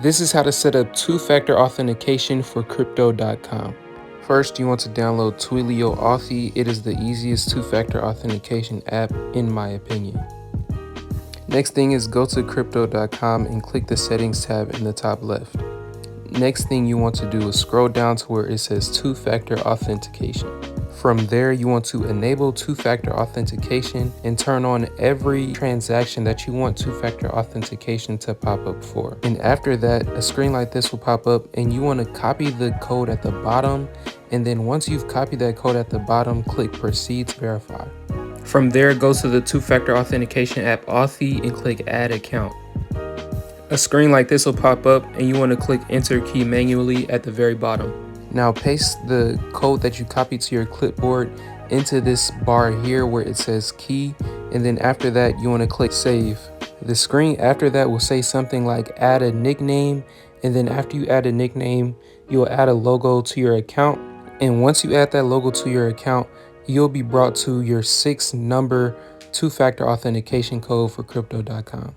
This is how to set up two-factor authentication for Crypto.com. First, you want to download Twilio Authy. It is the easiest two-factor authentication app in my opinion. Next thing is go to Crypto.com and click the settings tab in the top left. Next thing you want to do is scroll down to where it says two-factor authentication. From there, you want to enable two-factor authentication and turn on every transaction that you want two-factor authentication to pop up for. And after that, a screen like this will pop up and you want to copy the code at the bottom. And then once you've copied that code at the bottom, click proceed to verify. From there, go to the two-factor authentication app Authy and click add account. A screen like this will pop up and you want to click enter key manually at the very bottom. Now paste the code that you copied to your clipboard into this bar here where it says key, and then after that you want to click save. The screen after that will say something like add a nickname, and then after you add a nickname you'll add a logo to your account, and once you add that logo to your account you'll be brought to your 6-number two-factor authentication code for Crypto.com.